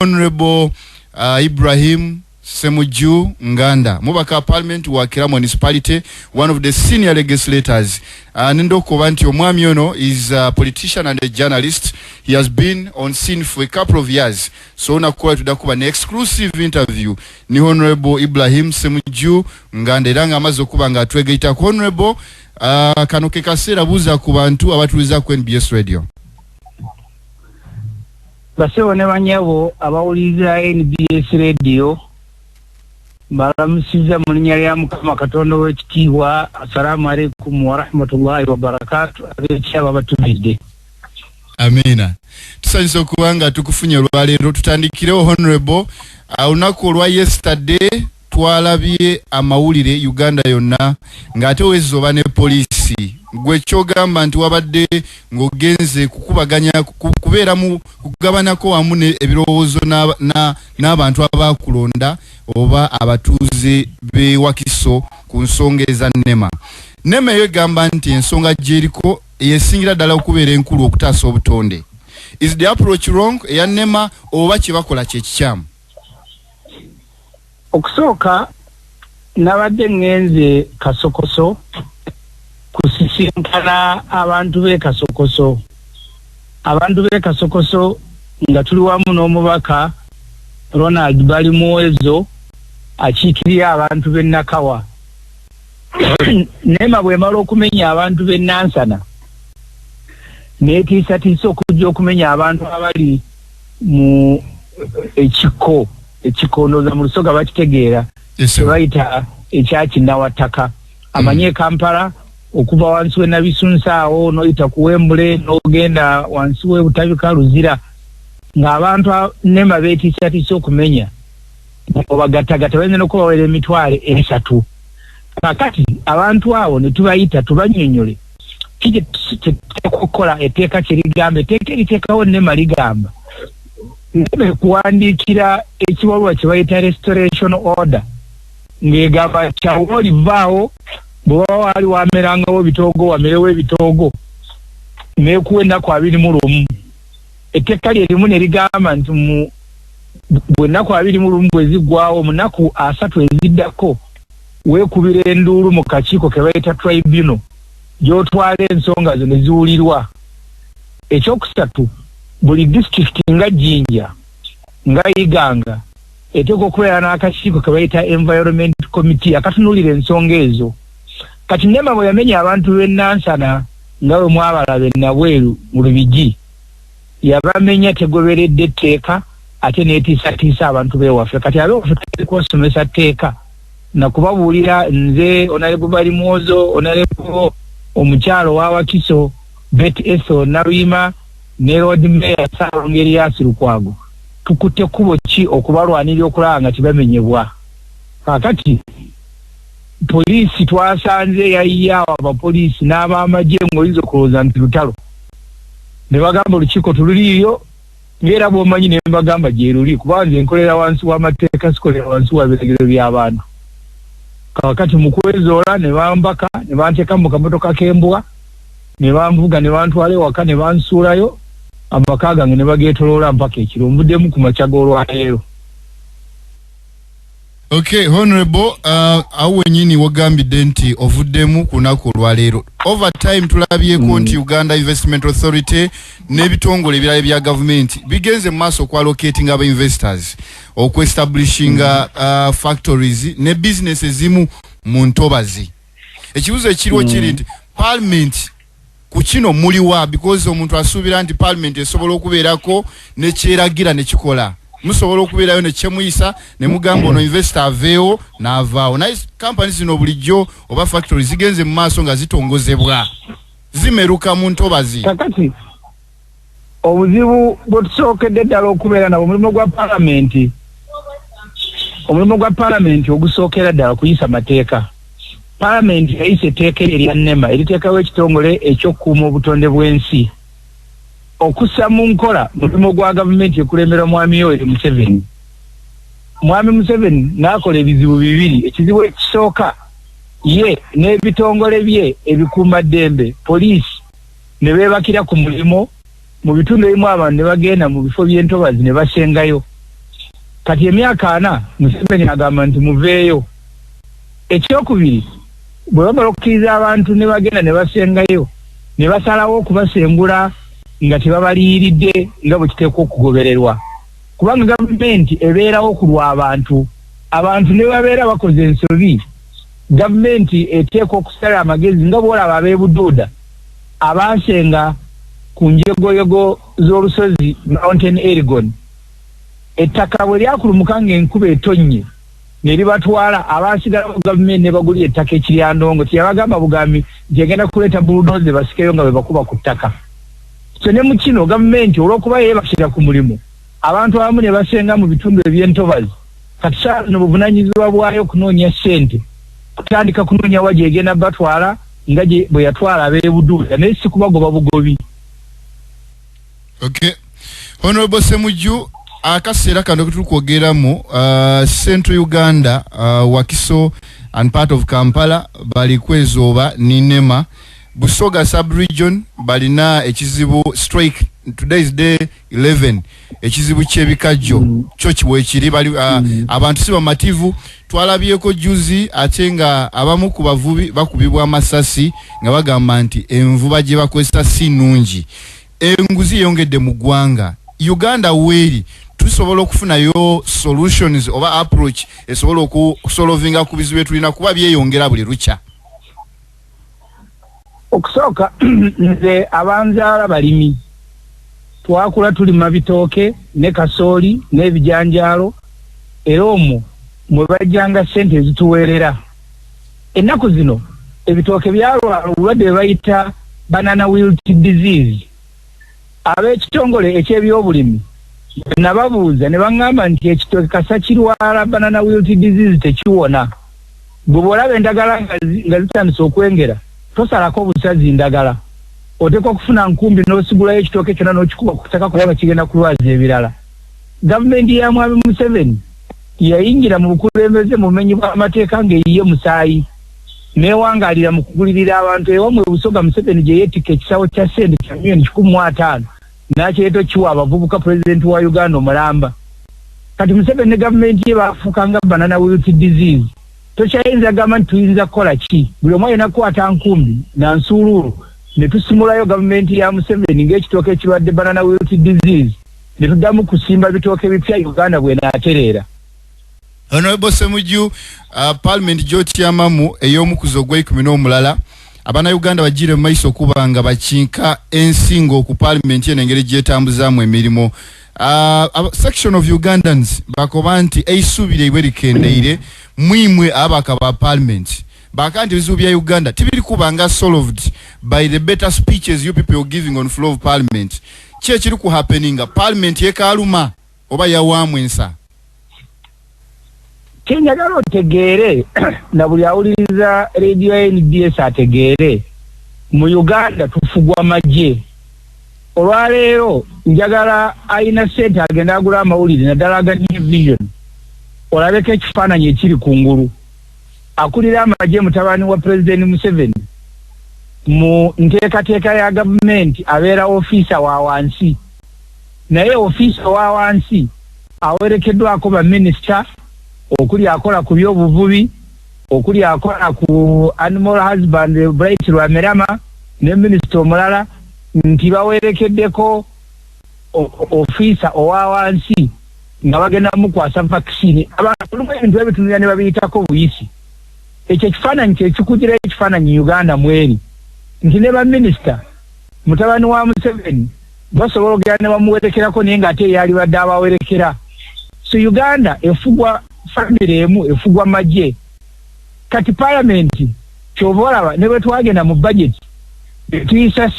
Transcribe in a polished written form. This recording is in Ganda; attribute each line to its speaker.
Speaker 1: Honorable Ibrahim Semuju Nganda, Mubaka Parliament wa Kira Municipality, one of the senior legislators. Nendo Kovanti Omwami ono is a politician and a journalist. He has been on scene for a couple of years. So nakuwa tudakuba an exclusive interview ni Honorable Ibrahim Semuju Nganda. Iranga amazo kuba nga twegeita Honorable kanoke kasera buza kubantu abatuliza ku NBS Radio.
Speaker 2: Basewo ne banyabo abawuliza NBS Radio balamusiza mu linnya lya Mukama Katonda w'ekitiibwa. Assalamu alaikum wa rahmatullahi wa barakatuh. Abeekyaba batubidde.
Speaker 1: Amina. Tusanyusa okubanga tukufunye olwaleero. Tutandikirewo Honorable olunaku olwa yesterday twalabye amawulire Uganda yonna ng'ate wezoba ne polisi. Gwe kyogamba nti wabadde ng'ogenze kukubaganya kubeera mu kugabanako wamu ebirowoozo n'abantu abaakulonda oba abatuuze b'e Wakiso ku nsonga eza NEMA. NEMA egamba nti ensonga gy'eriko eyesingira ddala okubeera enkulu okutaasa obutonde. Is the approach wrong eya NEMA oba kye bakola kye kikyamu?
Speaker 2: Okusooka nabadde ngenze Kasokoso kusisinkana abantu b'e Kasokoso. Abantu b'e Kasokoso nga tuli wamu n'omubaka Ronald Balimuwezo akiikirira abantu b'e Nakawa. NEMA bw'emala okumenya abantu b'e Nansana n'etiisatiisa okujja okumenya abantu abali mu ekiko ndowooza mu Lusoga bakitegeera bayita ekyakinawataka. Amanye Kampala okuva wansi we Nabisunsawo n'oyita ku Wembule n'ogenda wansi we Butabika Luzira ng'abantu NEMA beetiisatiisa okumenya obagattagatta bayinza n'okubawera emitwalo 3. Kakati abantu abo ne tubayita tubanyonyole kije kukola etteeka kye ligamba. Etteeka eriteekawo NEMA ligamba NEMA kuwandiikira ekiwabulwa kye bayita restoration order ng'egamba kyawo olivaawo bw'oba waali wamerangawo ebitoogo wamerewo ebitoogo neekuwa ennaku 21. Etteeka lye limu ne ligamba nti bwe ennaku 21 bwe ziggwawo mu nnaku 3 eziddako weekubira enduulu mu kakiiko ke bayita tribunal gy'otwala ensonga zo ne ziwulirwa. Ekyokusatu, buli district nga Jinja nga Iganga eteeka okubeera n'akakiiko ke bayita environment committee akatunuulira ensonga ezo. Kati NEMA bwe yamenya abantu b'e Nansana nga bwe mwabalaba e Nabweru mu Lubigi yabamenya tegoberedde etteeka ate n'etiisatiisa abantu b'ewaffe. Kati ab'ewaffe tuteekwa osomesa tteeka na kubabuulira nze Honorable Balimuwozo, Honorable omukyalo wa Wakiso, Bet Eso Nalwima ne Road Mayor Ssaalongo Erias Lukwago tukutte kkubo ki okubalwanirira okulaba nga tibamenyebwa. Kakati poliisi twasanze yayiyawo abapoliisi n'ab'amagye ng'oyinza okulowooza nti lutalo ne bagamba olukiiko tululiiyo ng'era bw'omanyi ne mbagamba gye luli kuba nze nkolera wansi w'amateeka sikolera wansi wa biragiro by'abantu. Kakati mu kwezoola ne bambaka ne banteeka mu kamotoka k'embwa ne banvuga ne bantwala ewaka ne bansuulayo amaka gange ne bageetoloola mpaka ekiro nvuddemu ku makya g'olwaleero.
Speaker 1: Okay, Honorable, awe nyini wagambidde nti ovuddemu ku lunaku olwaleero. Over time tulabyeko nti Uganda Investment Authority n'ebitongole ebirala bya gavumenti bigenze mu maaso okwalocating aba investors okwe-establishinga factories ne business ezimu mu ntobazi. Ekibuzo ekiriwo kiri nti Parliament ku kino muliwa because omuntu asuubira nti Parliament esobola okubeerako ne kyeragira ne kikola. Musobola okubeerayo ne kyemuyisa ne mugamba ono investor aveewo n'avaawo. Naye companies zino bulijjo oba factories zigenze mu maaso nga zitongozebwa zimeruka mu ntobazi.
Speaker 2: Kakati obuzibu bwe tusookedde ddala okubeera nabo omulimu gwa Parliament ogusookera ddala kuyisa mateeka. Parliament yayisa etteeka erya NEMA eriteekawo ekitongole eky'okukuuma obutonde bw'ensi okussa mu nkola mulimu gwa gavumenti ekulembera Mwami Yoweri Museveni. Mwami Museveni n'akola ebizibu bibiri. Ekizibu ekisooka ye n'ebitongole bye ebikuumaddembe poliisi ne beebakira ku mulimo mu bitundu ebimu abantu ne bagenda mu bifo by'entobazi ne basengayo kati emyaka 4 Museveni agamba nti muveeyo. Ekyokubiri bwe bamala okukkiriza abantu ne bagenda ne basengayo ne basalawo okubasengula nga tebabaliyiridde nga bwe kiteekwa okugobererwa. Kubanga gavumenti ebeerawo kulwa abantu ne babeera bakoze ensobi, gavumenti eteekwa okusala amagezi nga bw'olaba ab'ebuduuda abaasenga ku njegoyego z'olusozi Mountain Elgon. Ettaka bwe lyakulumuka ng'enkuba etonnye ne libatwala, abaasigalawo gavumenti ne bagulira ettaka ekiryandongo, teyabagamba bugambi nti egenda kuleeta buludoze basikeyo nga bwe bakuba ku ttaka. So ne mu kino gavumenti olw'okuba yeebakira ku mulimu, abantu abamu ne basenga mu bitundu eby'entobazi, kati saa zino buvunaanyizibwa bwayo kunoonya ssente, kutandika kunoonya wa gyegenda batwala nga bwe yatwala ab'ebuduuda, naye si kubagoba bugobi.
Speaker 1: Okay. Honorable Semujju, akaseera kano ketukwogeramu Central Uganda, Wakiso and part of Kampala bali kwezooba Ninema, Busoga sub-region balina ekizibu strike. Today is day 11. Ekizibu ky'ebikajjo kyo kibwekiri bali abantu si bamativu. Twalabyeko juzi ate nga abamu ku bavubi bakubibwa amasasi nga bagamba nti envuba gye bakozesa si nnungi. Enguzi yongedde mu ggwanga. Uganda weeri tusobola okufunayo solutions oba approach esobola okusolvinga ku bizibu tulina kuba byeyongera buli lukya.
Speaker 2: Okusooka nze abanzaala balimi twakula tulima bitooke ne kasooli n'ebijanjaalo, era omwo mwe bajjanga ssente ezituweerera. Ennaku zino ebitooke byalwala obulwadde bwe bayita banana wilt disease. Ab'ekitongole eky'ebyobulimi nababuuza ne baŋŋamba nti ekitooke kasa kirwala banana wilt disease tekiwona. Bwe bw'olaba endagala nga zitandise okwengera, tosalako busazi ndagala, oteekwa okufuna nkumbi n'osigulayo ekitooke kyonna n'okikuba ku ttaka kubanga kigenda kulwaza ebirala. Gavumenti ya Mwami Museveni yayingira mu bukulembeze mu bumenyi bw'amateeka ng'eyiye musaayi neewangaalira mu kugulirira abantu ewamwe Busoga Museveni gye yeetikka ekisawo kya ssente kya milioni 15 n'akireeta okiwa abavubuka pulezidenti wa Uganda omulamba. Kati Museveni ne gavumenti ye baafuukanga banana wilt disease. Tokyayinza gamba nti tuyinza kukola ki? Buli omu alina kukwata nkumbi na nsuuluulu ne tusimulayo gavumenti ya Museveni ng'ekitooke ekirwadde banana wilt disease ne tuddamu kusimba bitooke bipya Uganda bw'enaatereera.
Speaker 1: Honorable Semujju, Parliament gy'otyamamu ey'omukuzo gw'ekumi Abanayuganda bagire mu maiso kuba nga bakinka ensingo ku Parliament y'engeri gy'etambuzaamu emirimu. Section of Ugandans bakoba nti eisuubire ibwe likendeire mwimwe abaka ba Parliament. Bakanti ebizibu bya Uganda tibiri kubanga solved by the better speeches you people are giving on floor of Parliament. Kye kiri ku happeninga Parliament yekaluma oba yawamwensa.
Speaker 2: Kenjagala otegeere na buli awuliriza radio NBS ategeere mu Uganda tufugwa magye. Olwaleero njagala ayina ssente agenda agula amawulire naddala aga New Vision olabeko ekifaananyi ekiri kungulu. Akulira amagye mutabani wa President Museveni mu nteekateeka ya gavumenti abeera ofiisa wa wansi, naye ofiisa wa wansi awerekeddwako baminisita, okuli akola ku byobuvubi, okuli akola ku animal husband Bright Lwamerama ne minisita omulala, nti bawerekeddeko ofiisa owa wansi nga bagenda mukwasa vaccine. Abantu ebintu ebitunira ne babiyitako buyisi. Ekyo ekifaananyi kyekikugira ekifaananyi Uganda mweri nti ne baminisita mutabani wa Museveni basobola okugenda ne bamuwerekerako naye ng'ate yali badde abawerekera. So Uganda efugwa family emu, efugwa magye. Kati Parliament ky'oba olaba ne bwe twagenda mu budget tuyisa